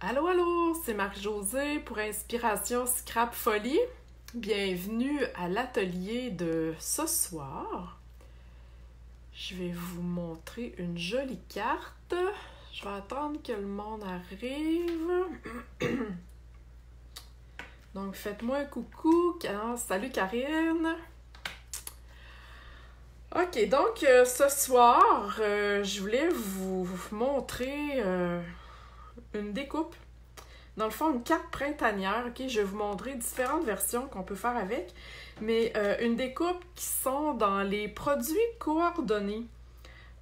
Allô, allô, c'est Marc-Josée pour Inspiration Scrap Folie. Bienvenue à l'atelier de ce soir. Je vais vous montrer une jolie carte. Je vais attendre que le monde arrive. Donc, faites-moi un coucou. Salut Karine. Ok, donc ce soir, je voulais vous montrer une découpe. Dans le fond, une carte printanière, ok? Je vais vous montrer différentes versions qu'on peut faire avec, mais une découpe qui sont dans les produits coordonnés.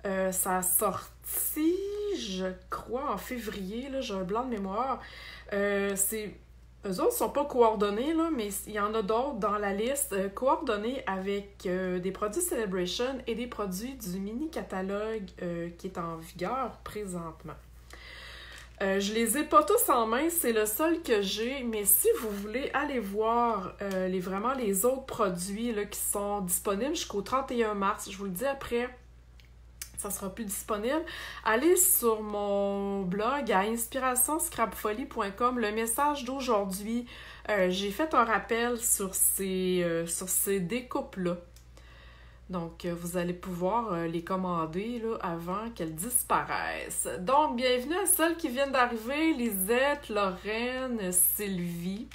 Ça a sorti, je crois, en février, là, j'ai un blanc de mémoire. Eux autres ne sont pas coordonnés, là, mais il y en a d'autres dans la liste coordonnés avec des produits Celebration et des produits du mini-catalogue qui est en vigueur présentement. Je les ai pas tous en main, c'est le seul que j'ai, mais si vous voulez aller voir vraiment les autres produits là, qui sont disponibles jusqu'au 31 mars, je vous le dis après, ça sera plus disponible, allez sur mon blog à inspirationscrapfolie.com, le message d'aujourd'hui, j'ai fait un rappel sur ces découpes-là. Donc, vous allez pouvoir les commander là, avant qu'elles disparaissent. Donc, bienvenue à celles qui viennent d'arriver, Lisette, Lorraine, Sylvie.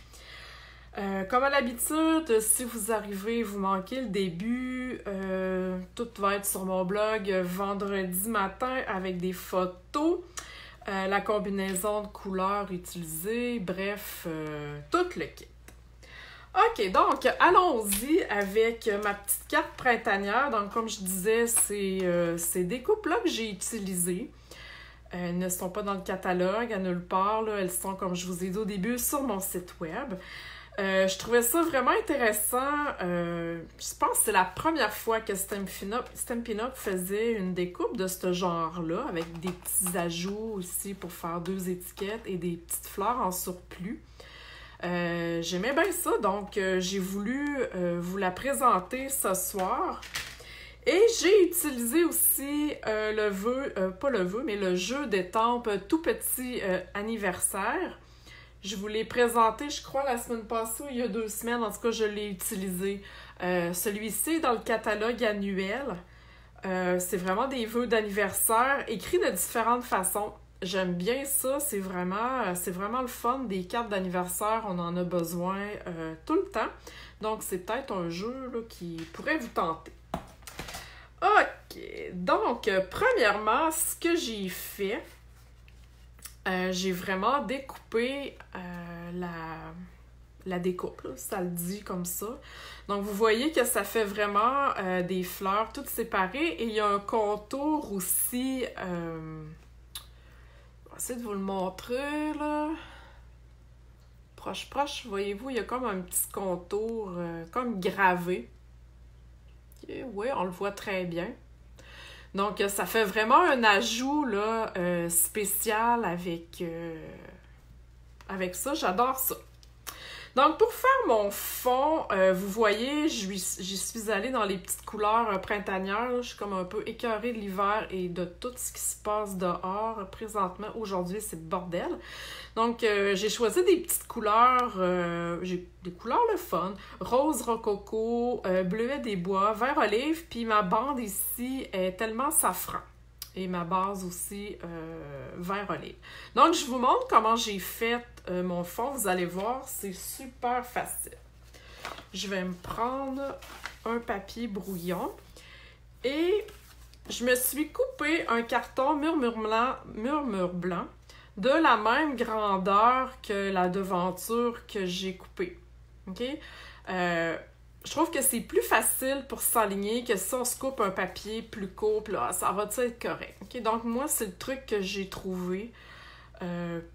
Comme à l'habitude, si vous arrivez, vous manquez le début, tout va être sur mon blog vendredi matin avec des photos, la combinaison de couleurs utilisées, bref, tout le kit. Ok, donc allons-y avec ma petite carte printanière. Donc, comme je disais, ces découpes-là que j'ai utilisées. Elles ne sont pas dans le catalogue à nulle part. Là. Elles sont, comme je vous ai dit au début, sur mon site web. Je trouvais ça vraiment intéressant. Je pense que c'est la première fois que Stampin' Up faisait une découpe de ce genre-là, avec des petits ajouts aussi pour faire 2 étiquettes et des petites fleurs en surplus. J'aimais bien ça, donc j'ai voulu vous la présenter ce soir. Et j'ai utilisé aussi le jeu d'étampes tout petit anniversaire. Je vous l'ai présenté, je crois, la semaine passée ou il y a 2 semaines. En tout cas, je l'ai utilisé. Celui-ci est dans le catalogue annuel. C'est vraiment des vœux d'anniversaire écrits de différentes façons. J'aime bien ça, c'est vraiment le fun des cartes d'anniversaire, on en a besoin tout le temps. Donc, c'est peut-être un jeu là, qui pourrait vous tenter. Ok, donc, premièrement, ce que j'ai fait, j'ai vraiment découpé la découpe, là, ça le dit comme ça. Donc, vous voyez que ça fait vraiment des fleurs toutes séparées et il y a un contour aussi... J'essaie de vous le montrer, là. Proche, voyez-vous, il y a comme un petit contour, comme gravé. Okay, oui, on le voit très bien. Donc, ça fait vraiment un ajout, là, spécial avec ça. J'adore ça. Donc, pour faire mon fond, vous voyez, j'y suis allée dans les petites couleurs printanières. Là. Je suis comme un peu écœurée de l'hiver et de tout ce qui se passe dehors. Présentement, aujourd'hui, c'est le bordel. Donc, j'ai choisi des petites couleurs, j'ai des couleurs le fun. Rose rococo, bleuet des bois, vert olive, puis ma bande ici est tellement safran. Et ma base aussi, vert olive. Donc, je vous montre comment j'ai fait mon fond. Vous allez voir, c'est super facile. Je vais me prendre un papier brouillon et je me suis coupé un carton murmure blanc de la même grandeur que la devanture que j'ai coupée. OK? Je trouve que c'est plus facile pour s'aligner que si on se coupe un papier plus court, là, ça va être correct. Okay? Donc, moi, c'est le truc que j'ai trouvé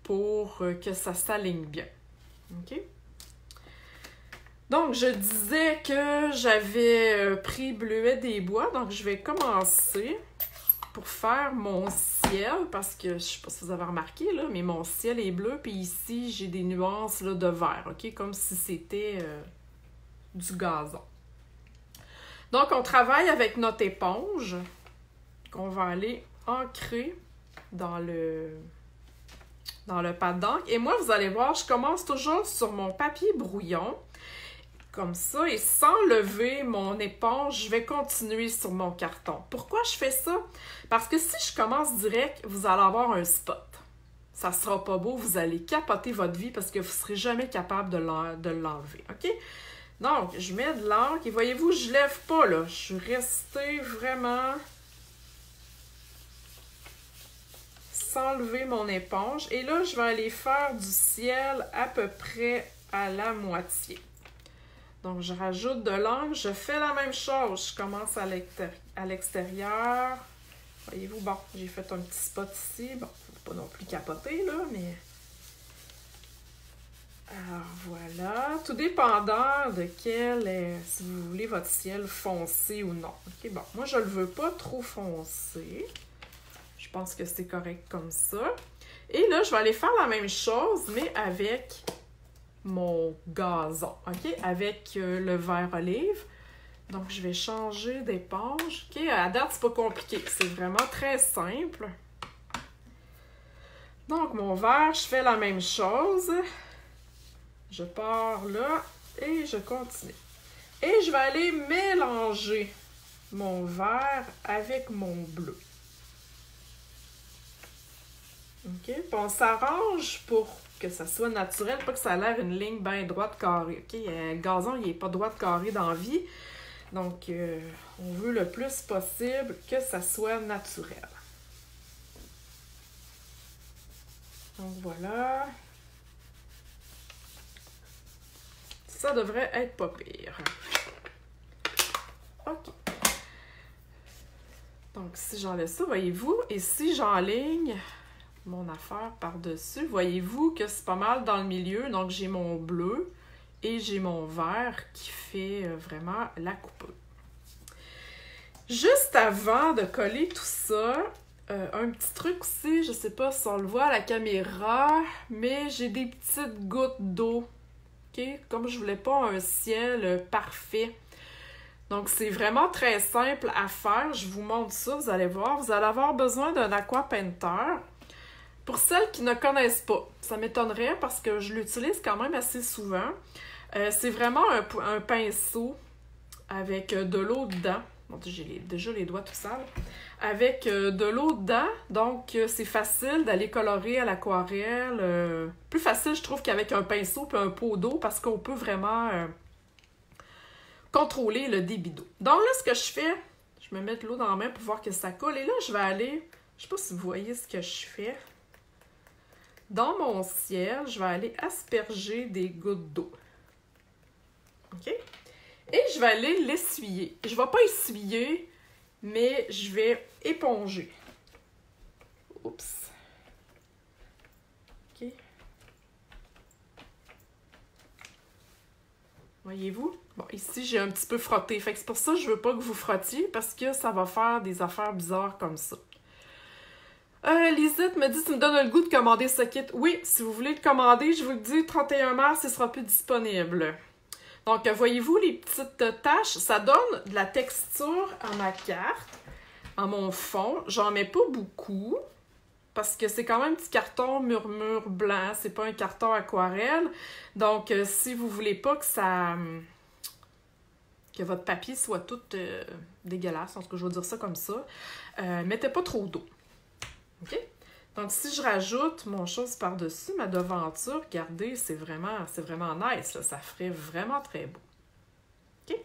pour que ça s'aligne bien. Okay? Donc, je disais que j'avais pris bleuet des bois, donc je vais commencer pour faire mon ciel, parce que je ne sais pas si vous avez remarqué, là, mais mon ciel est bleu, puis ici, j'ai des nuances là, de vert, ok? Comme si c'était... du gazon. Donc, on travaille avec notre éponge qu'on va aller ancrer dans le dans le pad d'encre. Et moi, vous allez voir, je commence toujours sur mon papier brouillon, comme ça, et sans lever mon éponge, je vais continuer sur mon carton. Pourquoi je fais ça? Parce que si je commence direct, vous allez avoir un spot. Ça sera pas beau, vous allez capoter votre vie parce que vous ne serez jamais capable de l'enlever, OK? Donc, je mets de l'encre et voyez-vous, je lève pas, là. Je suis restée vraiment sans lever mon éponge. Et là, je vais aller faire du ciel à peu près à la moitié. Donc, je rajoute de l'encre. Je fais la même chose. Je commence à l'extérieur. Voyez-vous, bon, j'ai fait un petit spot ici. Bon, faut pas non plus capoter, là, mais... Alors, voilà. Tout dépendant de quel si vous voulez votre ciel foncé ou non. OK, bon, moi, je le veux pas trop foncé. Je pense que c'est correct comme ça. Et là, je vais aller faire la même chose, mais avec mon gazon, OK? Avec le vert olive. Donc, je vais changer d'éponge. OK, à date, c'est pas compliqué. C'est vraiment très simple. Donc, mon vert, je fais la même chose. Je pars là et je continue. Et je vais aller mélanger mon vert avec mon bleu. OK? Puis on s'arrange pour que ça soit naturel, pas que ça a l'air une ligne bien droite carrée. OK? Le gazon, il n'est pas droite carré dans la vie. Donc, on veut le plus possible que ça soit naturel. Donc, voilà. Ça devrait être pas pire. OK. Donc, si j'enlève ça, voyez-vous, et si j'enligne mon affaire par-dessus, voyez-vous que c'est pas mal dans le milieu. Donc, j'ai mon bleu et j'ai mon vert qui fait vraiment la coupe. Juste avant de coller tout ça, un petit truc aussi, je sais pas si on le voit à la caméra, mais j'ai des petites gouttes d'eau. OK? Comme je voulais pas un ciel parfait. Donc, c'est vraiment très simple à faire. Je vous montre ça, vous allez voir. Vous allez avoir besoin d'un aqua painter. Pour celles qui ne connaissent pas, ça m'étonnerait parce que je l'utilise quand même assez souvent. C'est vraiment un pinceau avec de l'eau dedans. Bon, j'ai déjà les doigts tout sales. Avec de l'eau dedans, donc c'est facile d'aller colorer à l'aquarelle. Plus facile, je trouve, qu'avec un pinceau et un pot d'eau parce qu'on peut vraiment contrôler le débit d'eau. Donc là, ce que je fais, je me mets de l'eau dans la main pour voir que ça colle. Et là, je vais aller, je ne sais pas si vous voyez ce que je fais. Dans mon ciel, je vais aller asperger des gouttes d'eau. OK? Et je vais aller l'essuyer. Je ne vais pas essuyer, mais je vais éponger. Oups. OK. Voyez-vous? Bon, ici, j'ai un petit peu frotté. Fait que c'est pour ça que je ne veux pas que vous frottiez, parce que ça va faire des affaires bizarres comme ça. Lisette me dit, tu me donnes le goût de commander ce kit. Oui, si vous voulez le commander, je vous le dis, 31 mars, il sera plus disponible. Donc, voyez-vous les petites taches? Ça donne de la texture à ma carte, à mon fond. J'en mets pas beaucoup, parce que c'est quand même un petit carton murmure blanc. C'est pas un carton aquarelle. Donc, si vous voulez pas que votre papier soit tout dégueulasse, en tout cas, je vais dire ça comme ça, mettez pas trop d'eau. OK? Donc, si je rajoute mon chose par-dessus, ma devanture, regardez, c'est vraiment nice, là. Ça ferait vraiment très beau. OK?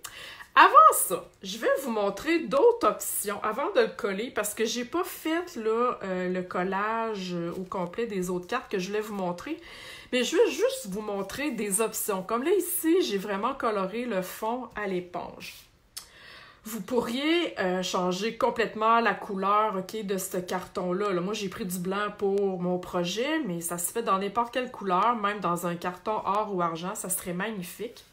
Avant ça, je vais vous montrer d'autres options avant de le coller parce que j'ai pas fait là, le collage au complet des autres cartes que je voulais vous montrer. Mais je vais juste vous montrer des options. Comme là, ici, j'ai vraiment coloré le fond à l'éponge. Vous pourriez changer complètement la couleur, OK, de ce carton-là. Là, moi, j'ai pris du blanc pour mon projet, mais ça se fait dans n'importe quelle couleur, même dans un carton or ou argent, ça serait magnifique.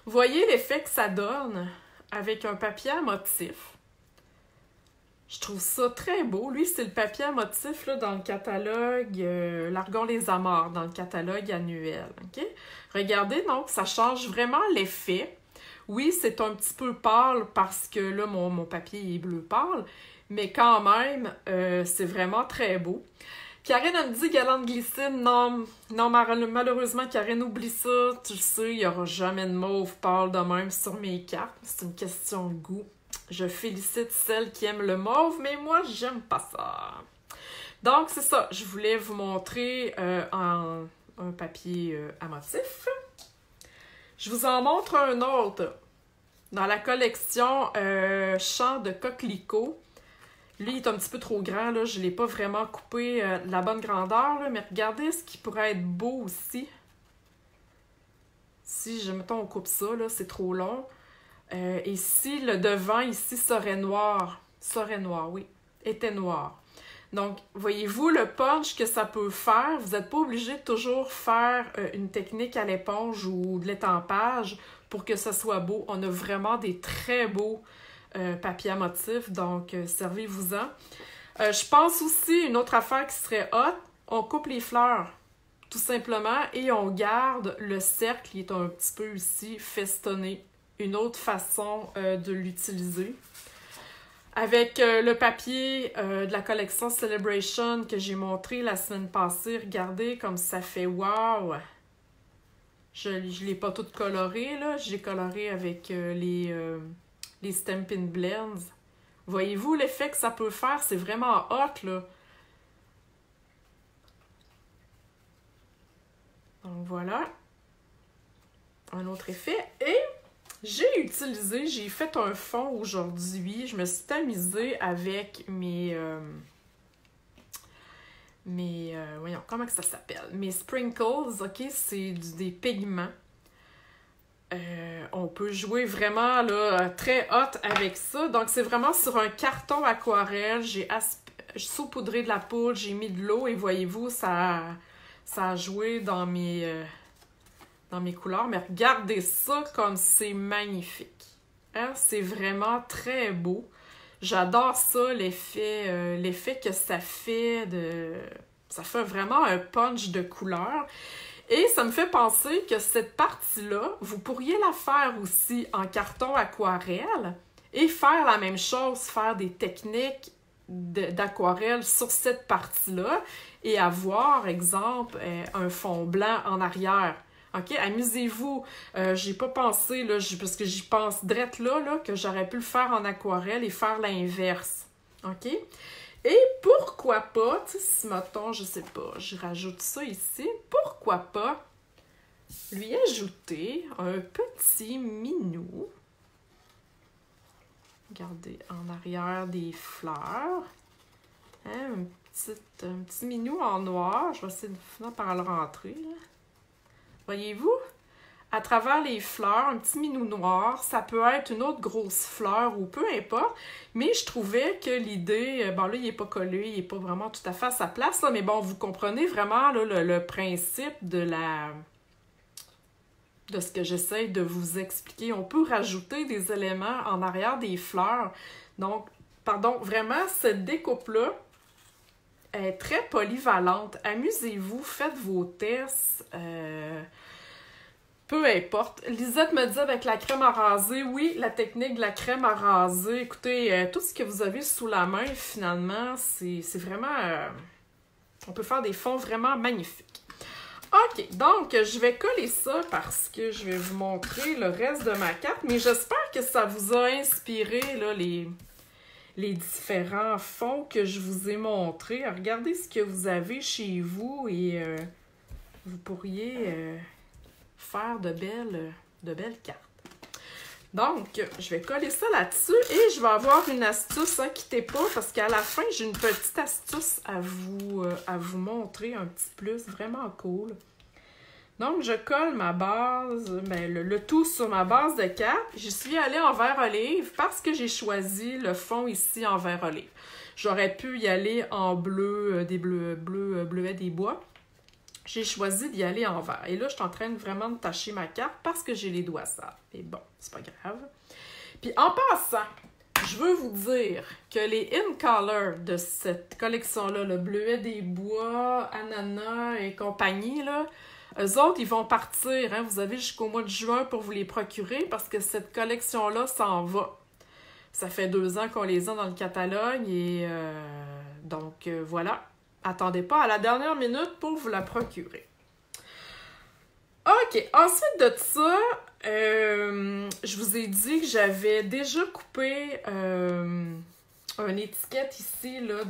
Vous voyez l'effet que ça donne avec un papier à motif. Je trouve ça très beau. Lui, c'est le papier à motif là, dans le catalogue L'Argon les Amarres, dans le catalogue annuel. OK? Regardez, donc, ça change vraiment l'effet. Oui, c'est un petit peu pâle parce que là, mon papier est bleu pâle, mais quand même, c'est vraiment très beau. Karine, elle me dit galant de glycine. Non, non, malheureusement, Karine, oublie ça. Tu le sais, il n'y aura jamais de mauve pâle de même sur mes cartes. C'est une question de goût. Je félicite celles qui aiment le mauve, mais moi, j'aime pas ça. Donc, c'est ça. Je voulais vous montrer en un papier à motif. Je vous en montre un autre. Dans la collection Champ de coquelicot. Lui, il est un petit peu trop grand, là. Je ne l'ai pas vraiment coupé de la bonne grandeur, là. Mais regardez ce qui pourrait être beau aussi. Si, mettons, on coupe ça, là, c'est trop long. Et si le devant, ici, serait noir. Serait noir, oui. Était noir. Donc, voyez-vous le punch que ça peut faire? Vous n'êtes pas obligé de toujours faire une technique à l'éponge ou de l'étampage pour que ça soit beau. On a vraiment des très beaux papiers à motif, donc servez-vous-en. Je pense aussi une autre affaire qui serait hot, on coupe les fleurs, tout simplement, et on garde le cercle qui est un petit peu ici festonné. Une autre façon de l'utiliser. Avec le papier de la collection Celebration que j'ai montré la semaine passée, regardez comme ça fait wow! Je ne l'ai pas tout coloré, là. J'ai coloré avec les Stampin' Blends. Voyez-vous l'effet que ça peut faire? C'est vraiment hot, là. Donc voilà. Un autre effet. Et j'ai fait un fond aujourd'hui. Je me suis amusée avec voyons, comment que ça s'appelle? Mes sprinkles, ok? C'est des pigments. On peut jouer vraiment là, très hot avec ça. Donc, c'est vraiment sur un carton aquarelle. J'ai saupoudré de la poudre, j'ai mis de l'eau et voyez-vous, ça a joué dans mes couleurs. Mais regardez ça comme c'est magnifique. Hein? C'est vraiment très beau. J'adore ça, l'effet que ça fait Ça fait vraiment un punch de couleur. Et ça me fait penser que cette partie-là, vous pourriez la faire aussi en carton aquarelle et faire la même chose, faire des techniques d'aquarelle sur cette partie-là et avoir, exemple, un fond blanc en arrière. OK? Amusez-vous. J'ai pas pensé, là, parce que j'y pense drette là, que j'aurais pu le faire en aquarelle et faire l'inverse. OK? Et pourquoi pas, tu sais, si mettons, je sais pas, je rajoute ça ici, pourquoi pas lui ajouter un petit minou. Regardez, en arrière des fleurs. Hein, un petit minou en noir. Je vais essayer de finir par le rentrer, là. Voyez-vous? À travers les fleurs, un petit minou noir, ça peut être une autre grosse fleur ou peu importe, mais je trouvais que l'idée, bon là, il n'est pas collé, il n'est pas vraiment tout à fait à sa place, là, mais bon, vous comprenez vraiment là, le principe de ce que j'essaie de vous expliquer. On peut rajouter des éléments en arrière des fleurs. Donc, pardon, vraiment, cette découpe-là est très polyvalente. Amusez-vous, faites vos tests. Peu importe. Lisette me dit avec la crème à raser, oui, la technique de la crème à raser. Écoutez, tout ce que vous avez sous la main, finalement, c'est vraiment... on peut faire des fonds vraiment magnifiques. OK, donc je vais coller ça parce que je vais vous montrer le reste de ma carte, mais j'espère que ça vous a inspiré là, les différents fonds que je vous ai montrés. Regardez ce que vous avez chez vous et vous pourriez... faire de belles cartes. Donc, je vais coller ça là-dessus et je vais avoir une astuce, hein, quittez pas, parce qu'à la fin, j'ai une petite astuce à vous montrer, un petit plus vraiment cool. Donc, je colle ma base, le tout sur ma base de carte. J'y suis allée en vert olive parce que j'ai choisi le fond ici en vert olive. J'aurais pu y aller en bleu, bleuet des bois. J'ai choisi d'y aller en vert. Et là, je suis en train vraiment de tacher ma carte parce que j'ai les doigts sales. Mais bon, c'est pas grave. Puis en passant, je veux vous dire que les in color de cette collection-là, le bleuet des bois, ananas et compagnie, là, eux autres, ils vont partir. Hein? Vous avez jusqu'au mois de juin pour vous les procurer parce que cette collection-là s'en va. Ça fait 2 ans qu'on les a dans le catalogue et donc voilà. attendez pas à la dernière minute pour vous la procurer. OK, ensuite de ça, je vous ai dit que j'avais déjà coupé une étiquette ici, là,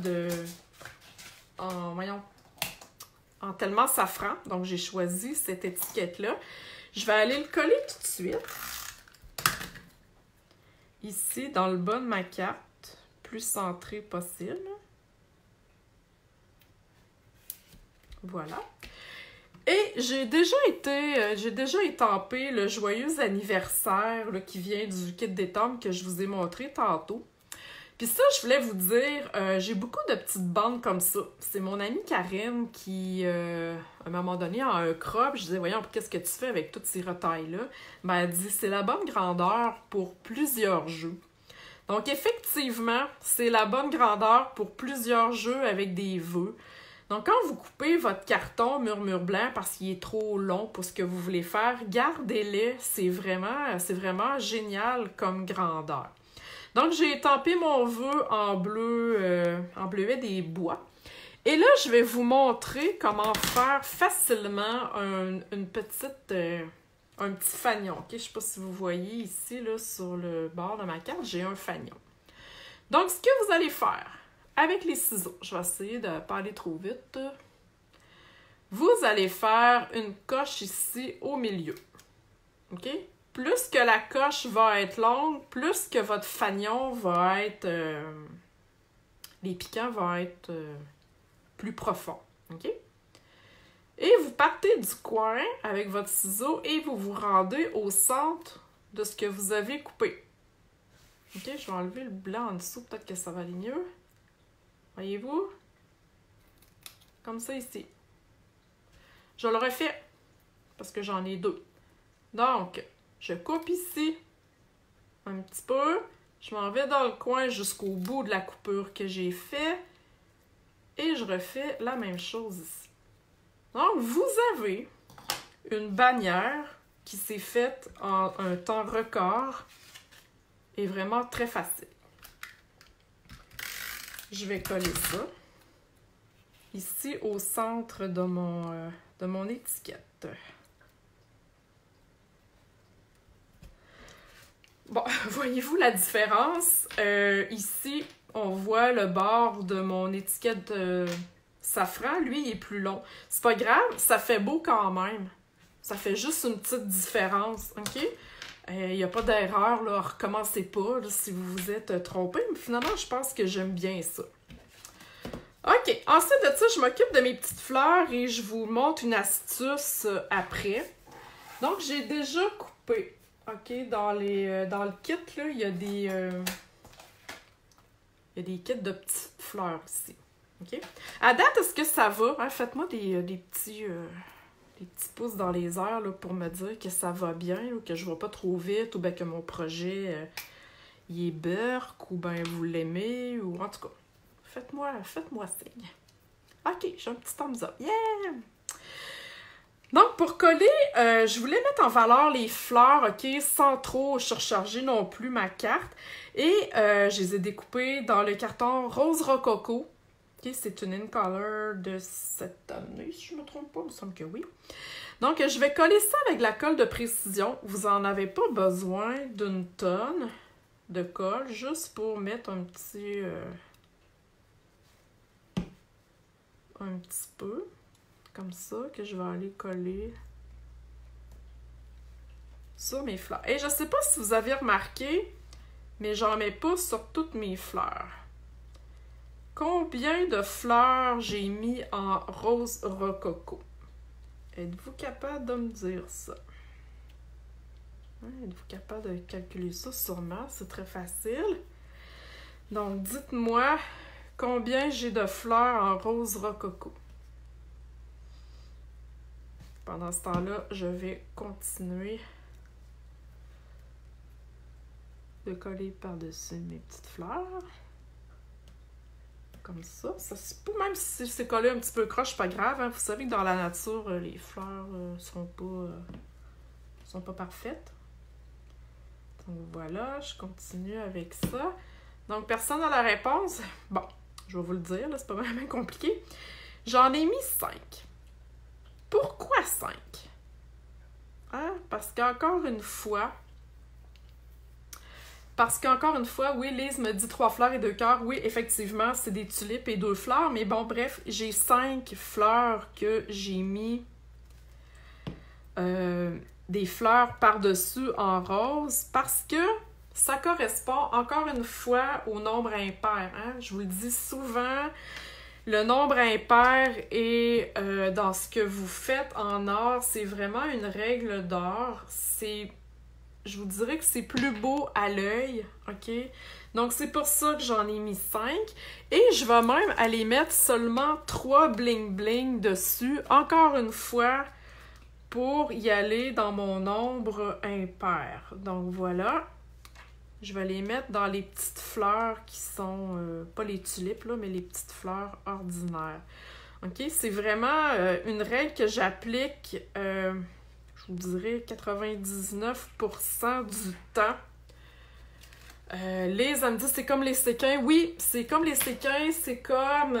en tellement safran. Donc, j'ai choisi cette étiquette-là. Je vais aller le coller tout de suite. Ici, dans le bas de ma carte, plus centré possible. Voilà. Et j'ai déjà étampé le joyeux anniversaire là, qui vient du kit d'étampe que je vous ai montré tantôt. Puis ça, je voulais vous dire, j'ai beaucoup de petites bandes comme ça. C'est mon amie Karine qui, à un moment donné, a un crop. Je disais, voyons, qu'est-ce que tu fais avec toutes ces retailles-là? Ben, elle dit, c'est la bonne grandeur pour plusieurs jeux. Donc, effectivement, c'est la bonne grandeur pour plusieurs jeux avec des vœux. Donc, quand vous coupez votre carton murmure blanc parce qu'il est trop long pour ce que vous voulez faire, gardez-les. C'est vraiment génial comme grandeur. Donc, j'ai étampé mon vœu en bleuet des bois. Et là, je vais vous montrer comment faire facilement un petit fanion. Okay? Je ne sais pas si vous voyez ici, là, sur le bord de ma carte, j'ai un fanion. Donc, ce que vous allez faire avec les ciseaux, je vais essayer de ne pas aller trop vite. Vous allez faire une coche ici au milieu. OK? Plus que la coche va être longue, plus que votre fanion va être... les piquants vont être plus profonds. OK? Et vous partez du coin avec votre ciseau et vous vous rendez au centre de ce que vous avez coupé. OK? Je vais enlever le blanc en dessous, peut-être que ça va aller mieux. Voyez-vous? Comme ça ici. Je le refais parce que j'en ai deux. Donc, je coupe ici un petit peu. Je m'en vais dans le coin jusqu'au bout de la coupure que j'ai fait. Et je refais la même chose ici. Donc, vous avez une bannière qui s'est faite en un temps record et vraiment très facile. Je vais coller ça ici au centre de mon étiquette. Bon, voyez-vous la différence? Ici, on voit le bord de mon étiquette safran. Lui, il est plus long. C'est pas grave, ça fait beau quand même. Ça fait juste une petite différence, OK? Il n'y a pas d'erreur, là. Recommencez pas là, si vous vous êtes trompé. Mais finalement, je pense que j'aime bien ça. OK. Ensuite de ça, je m'occupe de mes petites fleurs et je vous montre une astuce après. Donc, j'ai déjà coupé. OK? Dans le kit, là, il y a des kits de petites fleurs ici. OK? À date, est-ce que ça va? Hein? Faites-moi des petits pouces dans les airs là, pour me dire que ça va bien, ou que je ne vais pas trop vite, ou bien que mon projet il est burk, ou bien vous l'aimez, ou en tout cas, faites-moi signe. OK, j'ai un petit thumbs up. Yeah! Donc, pour coller, je voulais mettre en valeur les fleurs, OK, sans trop surcharger non plus ma carte. Et je les ai découpées dans le carton Rose Rococo. OK, c'est une in-color de cette année, si je ne me trompe pas, il me semble que oui. Donc, je vais coller ça avec la colle de précision. Vous n'en avez pas besoin d'une tonne de colle, juste pour mettre un petit peu, comme ça, que je vais aller coller sur mes fleurs. Et je ne sais pas si vous avez remarqué, mais j'en mets pas sur toutes mes fleurs. Combien de fleurs j'ai mis en rose rococo? Êtes-vous capable de me dire ça? Êtes-vous capable de calculer ça? Sûrement, c'est très facile. Donc, dites-moi combien j'ai de fleurs en rose rococo. Pendant ce temps-là, je vais continuer de coller par-dessus mes petites fleurs. Comme ça. Même si c'est collé un petit peu croche, c'est pas grave. Hein. Vous savez que dans la nature, les fleurs sont pas parfaites. Donc voilà, je continue avec ça. Donc, personne n'a la réponse. Bon, je vais vous le dire, là, c'est pas vraiment compliqué. J'en ai mis 5. Pourquoi 5? Hein? Parce qu'encore une fois, oui, Lise me dit 3 fleurs et 2 cœurs. Oui, effectivement, c'est des tulipes et 2 fleurs. Mais bon, bref, j'ai 5 fleurs que j'ai mis des fleurs par-dessus en rose parce que ça correspond encore une fois au nombre impair. Hein? Je vous le dis souvent, le nombre impair est dans ce que vous faites en or, c'est vraiment une règle d'or. Je vous dirais que c'est plus beau à l'œil, OK? Donc, c'est pour ça que j'en ai mis 5. Et je vais même aller mettre seulement 3 bling-bling dessus, encore une fois, pour y aller dans mon nombre impair. Donc, voilà. Je vais les mettre dans les petites fleurs qui sont, pas les tulipes, là, mais les petites fleurs ordinaires. OK? C'est vraiment une règle que j'applique, je vous dirais, 99% du temps. Lise, elle me dit, c'est comme les séquins. Oui, c'est comme les séquins, c'est comme...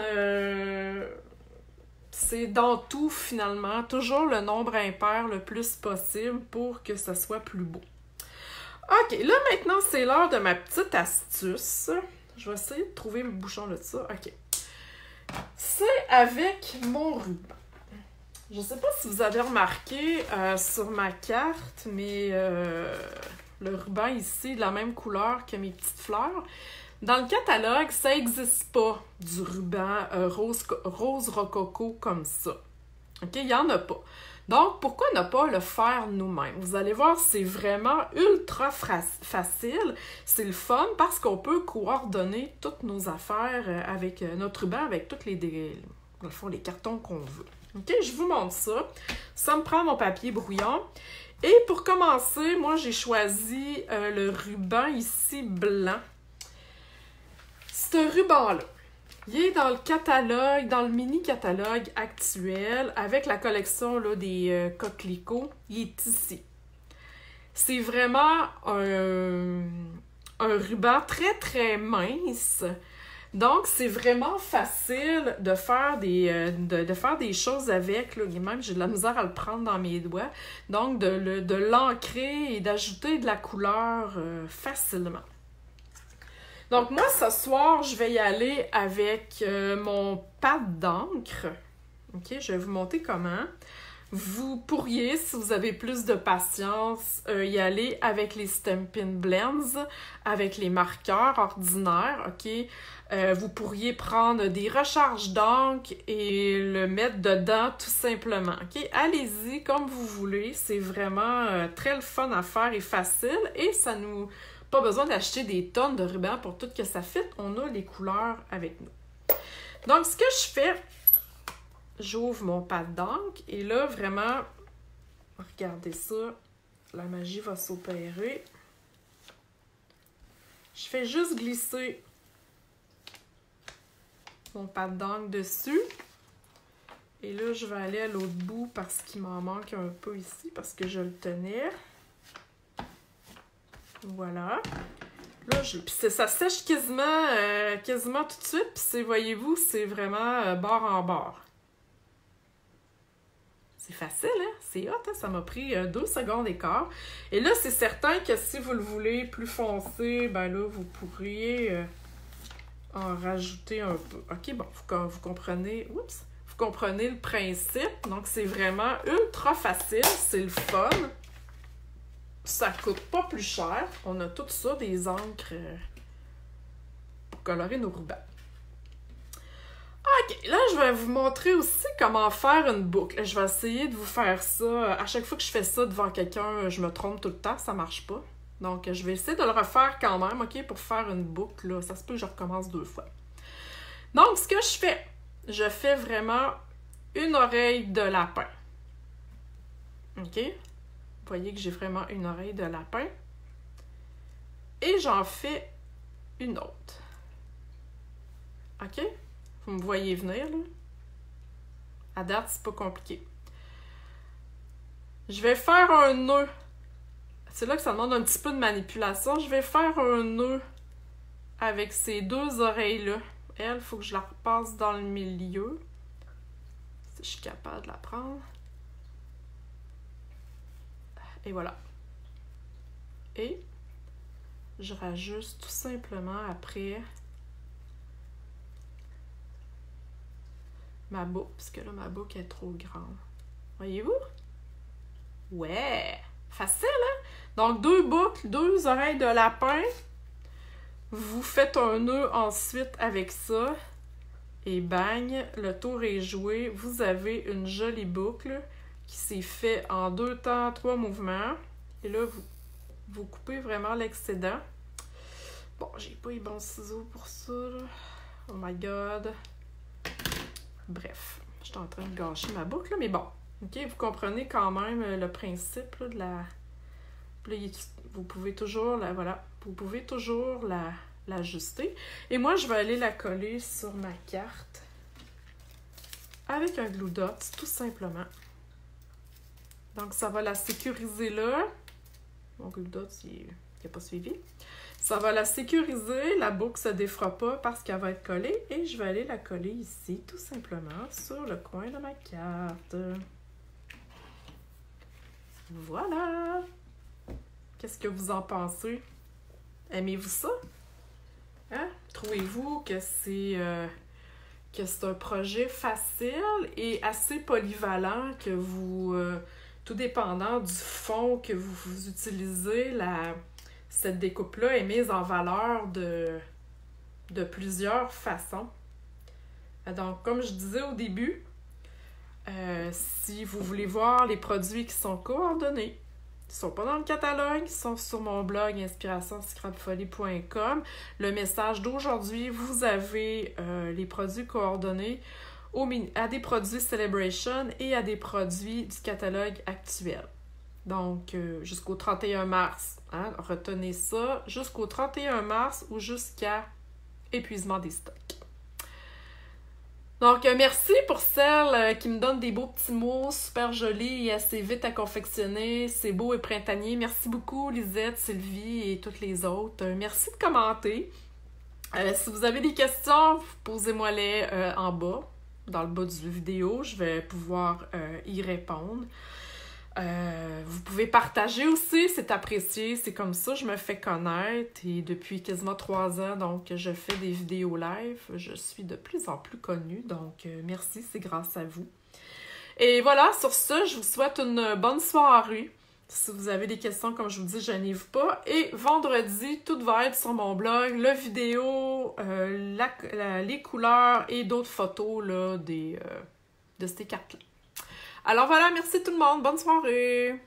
c'est dans tout, finalement. Toujours le nombre impair le plus possible pour que ça soit plus beau. OK, là, maintenant, c'est l'heure de ma petite astuce. Je vais essayer de trouver le bouchon de ça. OK. C'est avec mon ruban. Je ne sais pas si vous avez remarqué sur ma carte, mais le ruban ici est de la même couleur que mes petites fleurs. Dans le catalogue, ça n'existe pas du ruban rose rococo comme ça. OK? Il n'y en a pas. Donc, pourquoi ne pas le faire nous-mêmes? Vous allez voir, c'est vraiment ultra facile. C'est le fun parce qu'on peut coordonner toutes nos affaires avec notre ruban, avec tous dans le fond, les cartons qu'on veut. OK? Je vous montre ça. Ça me prend mon papier brouillon. Et pour commencer, moi, j'ai choisi le ruban ici blanc. Ce ruban-là, il est dans le catalogue, dans le mini-catalogue actuel, avec la collection là, des coquelicots. Il est ici. C'est vraiment un ruban très, très mince. Donc, c'est vraiment facile de faire des choses avec. Là. Même, j'ai de la misère à le prendre dans mes doigts. Donc, de l'ancrer et d'ajouter de la couleur facilement. Donc, moi, ce soir, je vais y aller avec mon pad d'encre. OK, je vais vous montrer comment. Vous pourriez, si vous avez plus de patience, y aller avec les Stampin' Blends, avec les marqueurs ordinaires, OK? Vous pourriez prendre des recharges d'encre et le mettre dedans tout simplement, OK? Allez-y comme vous voulez, c'est vraiment très le fun à faire et facile et ça nous... Pas besoin d'acheter des tonnes de rubans pour tout que ça fit, on a les couleurs avec nous. Donc, ce que je fais... J'ouvre mon pad d'encre et là, vraiment, regardez ça, la magie va s'opérer. Je fais juste glisser mon pad d'encre dessus. Et là, je vais aller à l'autre bout parce qu'il m'en manque un peu ici, parce que je le tenais. Voilà. Là, puis ça sèche quasiment tout de suite, puis voyez-vous, c'est vraiment bord en bord. C'est facile, hein? C'est hot, hein? Ça m'a pris 2 secondes et quart. Et là, c'est certain que si vous le voulez plus foncé, ben là, vous pourriez en rajouter un peu. OK, bon, vous comprenez... Oups! Vous comprenez le principe. Donc, c'est vraiment ultra facile. C'est le fun. Ça coûte pas plus cher. On a tout ça, des encres pour colorer nos rubans. OK, là, je vais vous montrer aussi comment faire une boucle. Je vais essayer de vous faire ça. À chaque fois que je fais ça devant quelqu'un, je me trompe tout le temps, ça marche pas. Donc, je vais essayer de le refaire quand même, OK, pour faire une boucle. Là. Ça se peut que je recommence 2 fois. Donc, ce que je fais vraiment une oreille de lapin. OK? Vous voyez que j'ai vraiment une oreille de lapin. Et j'en fais une autre. OK? Vous me voyez venir, là? À date, c'est pas compliqué. Je vais faire un nœud. C'est là que ça demande un petit peu de manipulation. Je vais faire un nœud avec ces 2 oreilles-là. Elle, il faut que je la repasse dans le milieu. Si je suis capable de la prendre. Et voilà. Et je rajuste tout simplement après ma boucle, parce que là, ma boucle est trop grande. Voyez-vous? Ouais! Facile, hein? Donc, 2 boucles, 2 oreilles de lapin. Vous faites un nœud ensuite avec ça. Et bang, le tour est joué. Vous avez une jolie boucle qui s'est fait en 2 temps, 3 mouvements. Et là, vous coupez vraiment l'excédent. Bon, j'ai pas les bons ciseaux pour ça, là. Oh my god. Bref, je suis en train de gâcher ma boucle, là, mais bon. OK, vous comprenez quand même le principe là, de la... Là, vous pouvez toujours, voilà, vous pouvez toujours l'ajuster. Et moi, je vais aller la coller sur ma carte avec un glue dot, tout simplement. Donc, ça va la sécuriser là. Mon glue dot, il n'a pas suivi. Ça va la sécuriser, la boucle ne se défera pas parce qu'elle va être collée. Et je vais aller la coller ici, tout simplement, sur le coin de ma carte. Voilà! Qu'est-ce que vous en pensez? Aimez-vous ça? Hein? Trouvez-vous que c'est un projet facile et assez polyvalent que vous, tout dépendant du fond que vous utilisez, cette découpe-là est mise en valeur de plusieurs façons. Donc, comme je disais au début, si vous voulez voir les produits qui sont coordonnés, ils sont pas dans le catalogue, ils sont sur mon blog inspirationscrapfolie.com. Le message d'aujourd'hui, vous avez les produits coordonnés à des produits Celebration et à des produits du catalogue actuel. Donc, jusqu'au 31 mars. Hein, retenez ça, jusqu'au 31 mars ou jusqu'à épuisement des stocks. Donc, merci pour celles qui me donnent des beaux petits mots super jolis et assez vite à confectionner. C'est beau et printanier. Merci beaucoup, Lisette, Sylvie et toutes les autres. Merci de commenter. Si vous avez des questions, posez-moi-les en bas, dans le bas du vidéo. Je vais pouvoir y répondre. Vous pouvez partager aussi, c'est apprécié, c'est comme ça je me fais connaître et depuis quasiment 3 ans, donc je fais des vidéos live, je suis de plus en plus connue, donc merci, c'est grâce à vous. Et voilà, sur ce, je vous souhaite une bonne soirée. Si vous avez des questions, comme je vous dis, gênez-vous pas. Et vendredi, tout va être sur mon blog, la vidéo, les couleurs et d'autres photos là, de ces cartes-là. Alors voilà, merci tout le monde, bonne soirée!